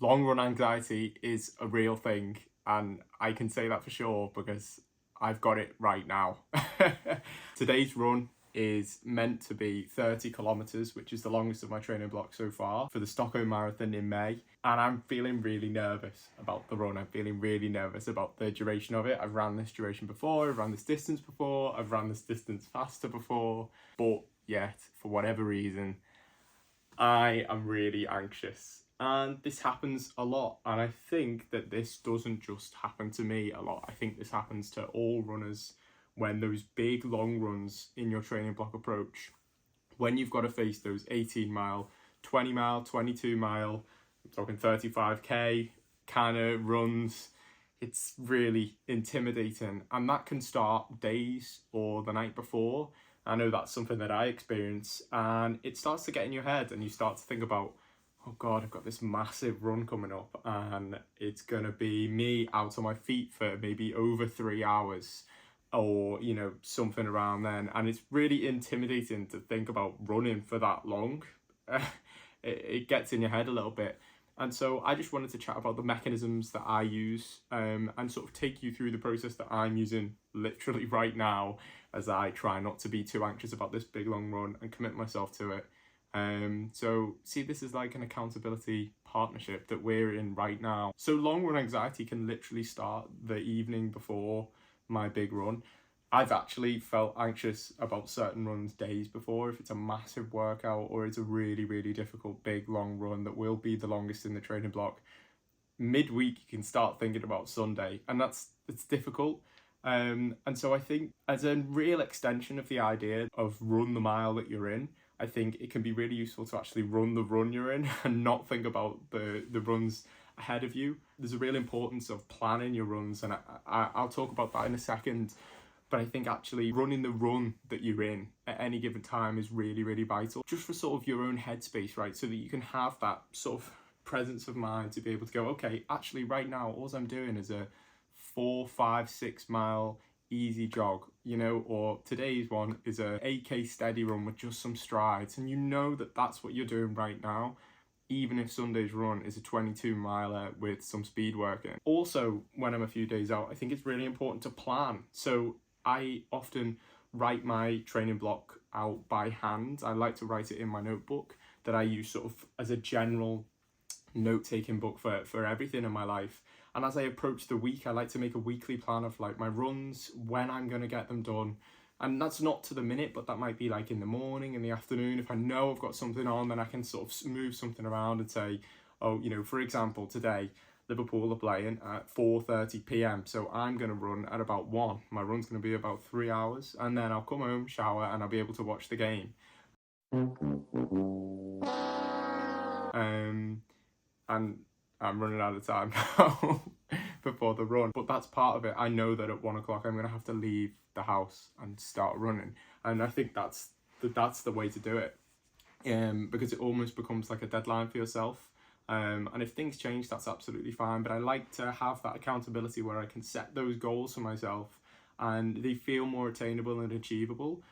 long run anxiety is a real thing, and I can say that for sure because I've got it right now. Today's run is meant to be 30 kilometers, which is the longest of my training block so far for the Stockholm Marathon in May. And I'm feeling really nervous about the run. I'm feeling really nervous about the duration of it. I've ran this duration before, I've ran this distance before, I've ran this distance faster before, but yet, for whatever reason, I am really anxious. And this happens a lot. And I think that this doesn't just happen to me a lot. I think this happens to all runners when those big long runs in your training block approach. When you've got to face those 18 mile, 20 mile, 22 mile, I'm talking 35k kind of runs, it's really intimidating. And that can start days or the night before. I know that's something that I experience, and it starts to get in your head and you start to think about, oh God, I've got this massive run coming up and it's gonna be me out on my feet for maybe over 3 hours or, something around then. And it's really intimidating to think about running for that long. It gets in your head a little bit. And so I just wanted to chat about the mechanisms that I use, and sort of take you through the process that I'm using literally right now as I try not to be too anxious about this big long run and commit myself to it. So see this is like an accountability partnership that we're in right now. So long run anxiety can literally start the evening before my big run. I've actually felt anxious about certain runs days before, if it's a massive workout or it's a really, really difficult big long run that will be the longest in the training block. Midweek you can start thinking about Sunday, and it's difficult. And so I think as a real extension of the idea of run the mile that you're in, I think it can be really useful to actually run the run you're in and not think about the runs ahead of you. There's a real importance of planning your runs, and I'll talk about that in a second. But I think actually running the run that you're in at any given time is really, really vital, just for sort of your own headspace, right? So that you can have that sort of presence of mind to be able to go, okay, actually right now, all I'm doing is a 4, 5, 6 mile easy jog, or today's one is a 8k steady run with just some strides. And that's what you're doing right now, even if Sunday's run is a 22 miler with some speed work in. Also, when I'm a few days out, I think it's really important to plan. So I often write my training block out by hand. I like to write it in my notebook that I use sort of as a general note-taking book for everything in my life. And as I approach the week, I like to make a weekly plan of like my runs, when I'm going to get them done. And that's not to the minute, but that might be like in the morning, in the afternoon. If I know I've got something on, then I can sort of move something around and say, oh, for example, today, Liverpool are playing at 4:30 p.m. So I'm going to run at about 1. My run's going to be about 3 hours. And then I'll come home, shower, and I'll be able to watch the game. And I'm running out of time now before the run. But that's part of it. I know that at 1 o'clock I'm going to have to leave the house and start running. And I think that's the way to do it. Because it almost becomes like a deadline for yourself. And if things change, that's absolutely fine. But I like to have that accountability where I can set those goals for myself and they feel more attainable and achievable.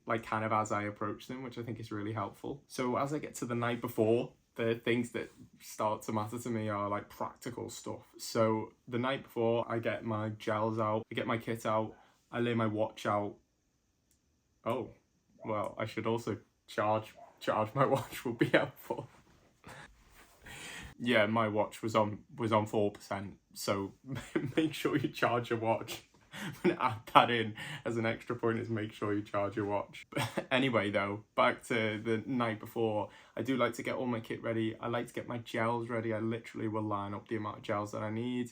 Like kind of as I approach them, which I think is really helpful. So as I get to the night before, the things that start to matter to me are like practical stuff. So the night before, I get my gels out, I get my kit out, I lay my watch out. Oh, well, I should also charge my watch would be helpful. Yeah, my watch was on 4%, so make sure you charge your watch. I'm gonna add that in as an extra point, is make sure you charge your watch. But anyway though, back to the night before, I do like to get all my kit ready. I like to get my gels ready. I literally will line up the amount of gels that I need.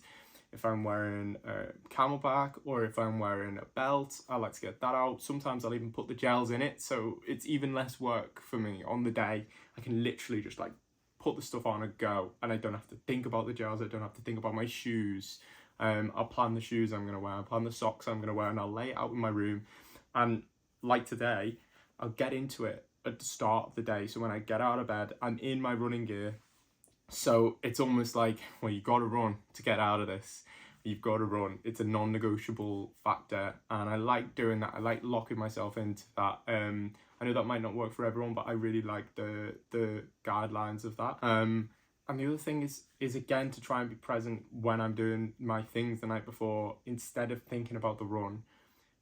If I'm wearing a camelback or if I'm wearing a belt, I like to get that out. Sometimes I'll even put the gels in it, so it's even less work for me on the day. I can literally just like put the stuff on and go, and I don't have to think about the gels. I don't have to think about my shoes. I'll plan the shoes I'm going to wear, I'll plan the socks I'm going to wear, and I'll lay it out in my room. And like today, I'll get into it at the start of the day. So when I get out of bed, I'm in my running gear. So it's almost like, well, you've got to run to get out of this. You've got to run. It's a non-negotiable factor. And I like doing that. I like locking myself into that. I know that might not work for everyone, but I really like the guidelines of that. And And the other thing is again to try and be present when I'm doing my things the night before, instead of thinking about the run.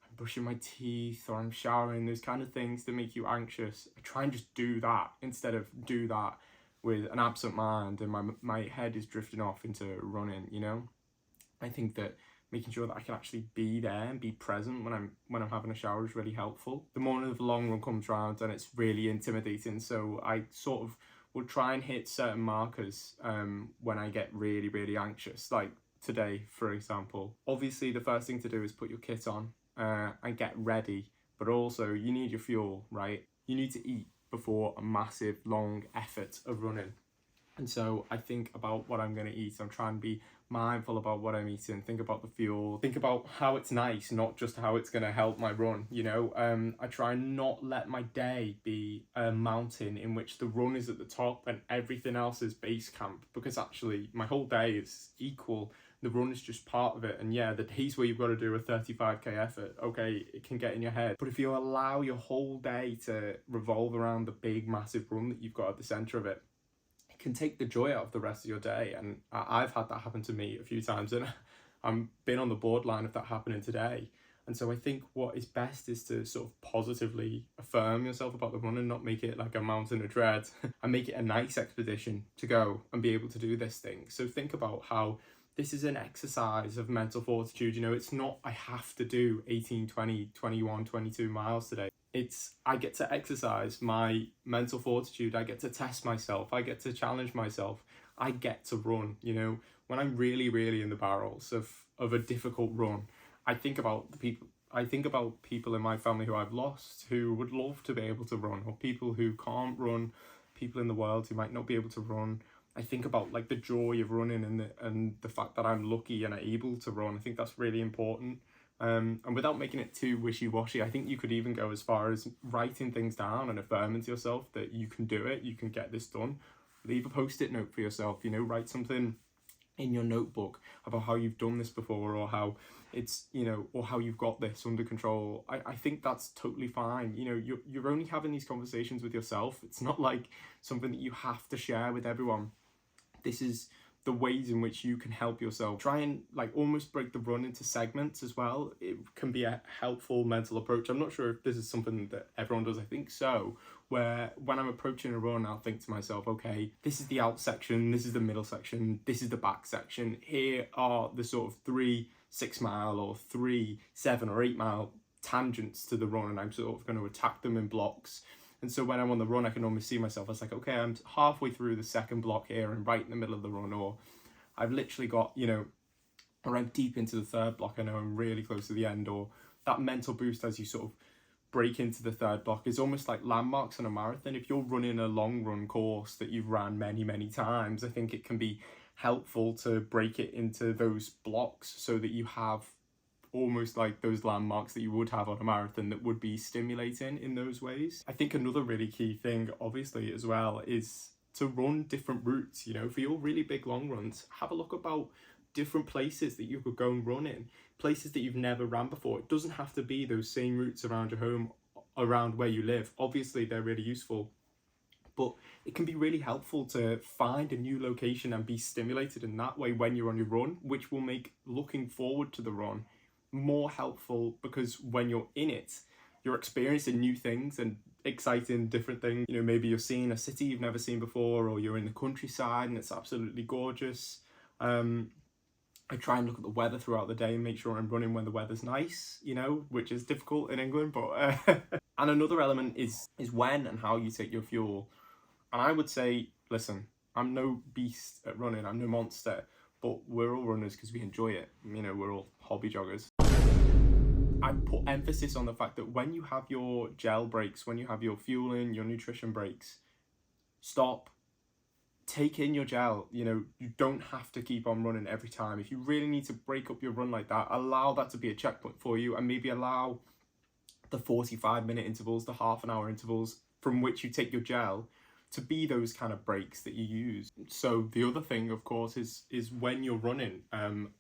I'm brushing my teeth or I'm showering, those kind of things that make you anxious. I try and just do that instead of do that with an absent mind and my head is drifting off into running, you know? I think that making sure that I can actually be there and be present when I'm having a shower is really helpful. The morning of the long run comes around and it's really intimidating, so I sort of will try and hit certain markers when I get really anxious, like today, for example. Obviously, the first thing to do is put your kit on and get ready, but also you need your fuel, right? You need to eat before a massive long effort of running. And so I think about what I'm going to eat. I'm trying to be mindful about what I'm eating, think about the fuel, think about how it's nice, not just how it's going to help my run, you know. I try and not let my day be a mountain in which the run is at the top and everything else is base camp, because actually my whole day is equal. The run is just part of it. And yeah, the days where you've got to do a 35k effort, okay, it can get in your head. But if you allow your whole day to revolve around the big massive run that you've got at the center of it, can take the joy out of the rest of your day. And I've had that happen to me a few times, and I've been on the borderline of that happening today. And so I think what is best is to sort of positively affirm yourself about the run and not make it like a mountain of dread and make it a nice expedition to go and be able to do this thing. So think about how this is an exercise of mental fortitude. You know, it's not I have to do 18, 20, 21, 22 miles today. It's I get to exercise my mental fortitude. I get to test myself. I get to challenge myself. I get to run, you know. When I'm really in the barrels of a difficult run, I think about people in my family who I've lost, who would love to be able to run, or people who can't run, people in the world who might not be able to run. I think about like the joy of running and the fact that I'm lucky and able to run. I think that's really important. And without making it too wishy-washy, I think you could even go as far as writing things down and affirming to yourself that you can do it, you can get this done. Leave a post-it note for yourself, you know, write something in your notebook about how you've done this before, or how it's, you know, or how you've got this under control. I think that's totally fine. You know, you're only having these conversations with yourself. It's not like something that you have to share with everyone. This is the ways in which you can help yourself. Try and like almost break the run into segments as well. It can be a helpful mental approach. I'm not sure if this is something that everyone does. I think so, where when I'm approaching a run, I'll think to myself, okay, this is the out section, this is the middle section, this is the back section. Here are the sort of 3 6-mile or 3 7 or 8 mile tangents to the run, and I'm sort of going to attack them in blocks. And so when I'm on the run, I can almost see myself as like, okay, I'm halfway through the second block here and right in the middle of the run, or I've literally got, you know, or I'm deep into the third block, I know I'm really close to the end. Or that mental boost as you sort of break into the third block is almost like landmarks in a marathon. If you're running a long run course that you've ran many times, I think it can be helpful to break it into those blocks so that you have almost like those landmarks that you would have on a marathon that would be stimulating in those ways. I think another really key thing, obviously, as well, is to run different routes. You know, for your really big long runs, have a look about different places that you could go and run in, places that you've never ran before. It doesn't have to be those same routes around your home, around where you live. Obviously, they're really useful, but it can be really helpful to find a new location and be stimulated in that way when you're on your run, which will make looking forward to the run more helpful, because when you're in it, you're experiencing new things and exciting different things. You know, maybe you're seeing a city you've never seen before, or you're in the countryside and it's absolutely gorgeous. I try and look at the weather throughout the day and make sure I'm running when the weather's nice, you know, which is difficult in England, but and another element is when and how you take your fuel. And I would say, listen, I'm no beast at running, I'm no monster, but we're all runners because we enjoy it. You know, we're all hobby joggers. I put emphasis on the fact that when you have your gel breaks, when you have your fueling, your nutrition breaks, stop, take in your gel. You know, you don't have to keep on running every time. If you really need to break up your run like that, allow that to be a checkpoint for you, and maybe allow the 45-minute intervals, the half-an-hour intervals from which you take your gel to be those kind of breaks that you use. So the other thing, of course, is when you're running.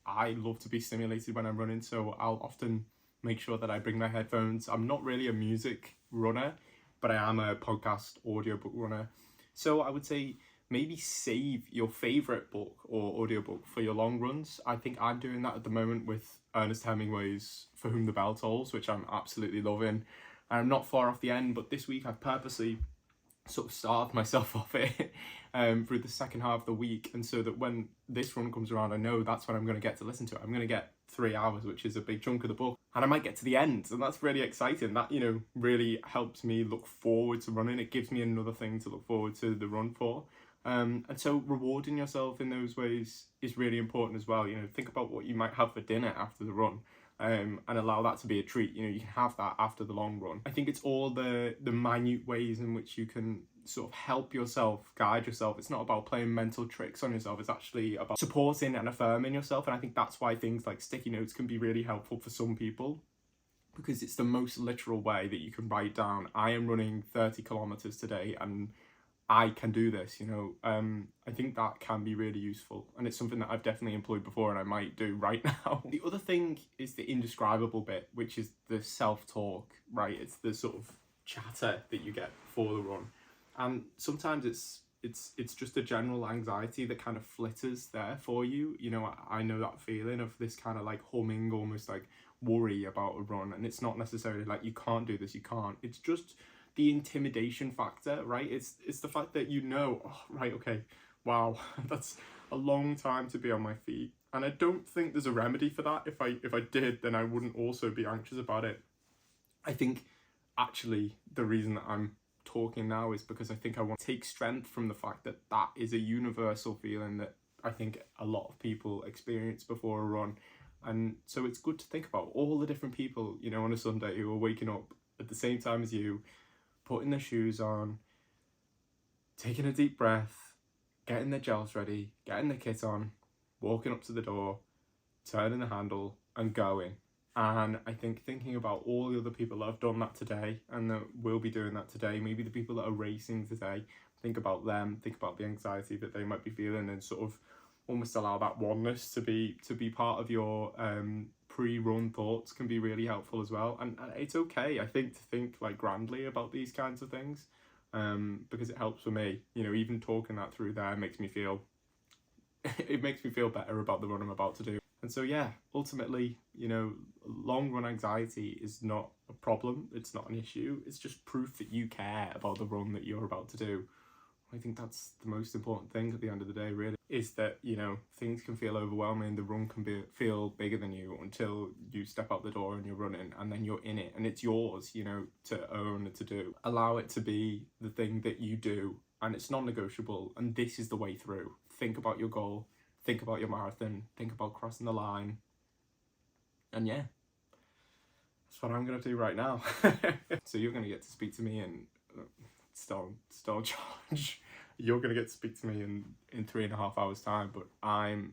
I love to be stimulated when I'm running, so I'll often make sure that I bring my headphones. I'm not really a music runner, but I am a podcast audiobook runner. So I would say maybe save your favorite book or audiobook for your long runs. I think I'm doing that at the moment with Ernest Hemingway's For Whom the Bell Tolls, which I'm absolutely loving. I'm not far off the end, but this week I've purposely sort of starved myself off it through the second half of the week, and so that when this run comes around, I know that's when I'm going to get to listen to it. I'm going to get 3 hours, which is a big chunk of the book, and I might get to the end, and that's really exciting. That, you know, really helps me look forward to running. It gives me another thing to look forward to the run for. And so rewarding yourself in those ways is really important as well. You know, think about what you might have for dinner after the run. And allow that to be a treat. You know, you can have that after the long run. I think it's all the minute ways in which you can sort of help yourself, guide yourself. It's not about playing mental tricks on yourself. It's actually about supporting and affirming yourself. And I think that's why things like sticky notes can be really helpful for some people, because it's the most literal way that you can write down, I am running 30 kilometers today and I can do this, you know. I think that can be really useful, and it's something that I've definitely employed before and I might do right now. The other thing is the indescribable bit, which is the self-talk, right? It's the sort of chatter that you get before the run. And sometimes it's just a general anxiety that kind of flitters there for you. You know, I know that feeling of this kind of like humming, almost like worry about a run, and it's not necessarily like you can't do this, you can't. It's just the intimidation factor, right? It's the fact that you know, oh, right, okay, wow, that's a long time to be on my feet, and I don't think there's a remedy for that. If I did, then I wouldn't also be anxious about it. I think actually the reason that I'm talking now is because I think I want to take strength from the fact that that is a universal feeling that I think a lot of people experience before a run. And so it's good to think about all the different people, you know, on a Sunday who are waking up at the same time as you, putting their shoes on, taking a deep breath, getting their gels ready, getting their kit on, walking up to the door, turning the handle and going. And I think thinking about all the other people that have done that today and that will be doing that today, maybe the people that are racing today, think about them, think about the anxiety that they might be feeling, and sort of almost allow that oneness to be part of your pre-run thoughts can be really helpful as well. And it's okay, I think, to think like grandly about these kinds of things, because it helps for me. You know, even talking that through there makes me feel it makes me feel better about the run I'm about to do. And so yeah, ultimately, you know, long run anxiety is not a problem, it's not an issue, it's just proof that you care about the run that you're about to do. I think that's the most important thing at the end of the day, really, is that, you know, things can feel overwhelming, the run can feel bigger than you until you step out the door and you're running, and then you're in it and it's yours, you know, to own and to do. Allow it to be the thing that you do, and it's non-negotiable, and this is the way through. Think about your goal, think about your marathon, think about crossing the line, and yeah, that's what I'm going to do right now. So you're going to get to speak to me and still charge. You're going to get to speak to me in 3.5 hours time, but I'm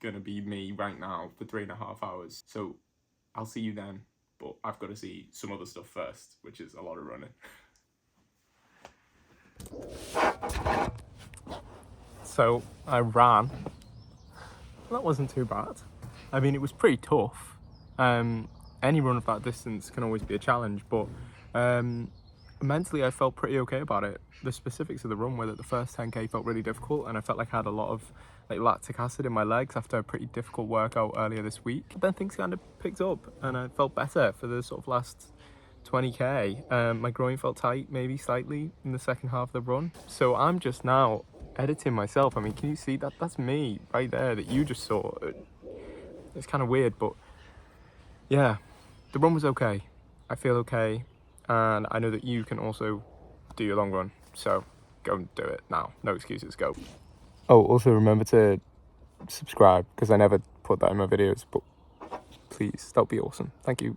going to be me right now for 3.5 hours. So I'll see you then, but I've got to see some other stuff first, which is a lot of running. So I ran. That wasn't too bad. I mean, it was pretty tough. Any run of that distance can always be a challenge, but mentally I felt pretty okay about it. The specifics of the run were that the first 10k felt really difficult, and I felt like I had a lot of like lactic acid in my legs after a pretty difficult workout earlier this week. But then things kind of picked up and I felt better for the sort of last 20k. My groin felt tight, maybe slightly, in the second half of the run. So I'm just now editing myself. I mean, can you see that? That's me right there that you just saw. It's kind of weird, but yeah, the run was okay. I feel okay, and I know that you can also do your long run, so go and do it now. No excuses, go. Oh, also remember to subscribe, because I never put that in my videos, but please, that would be awesome. Thank you.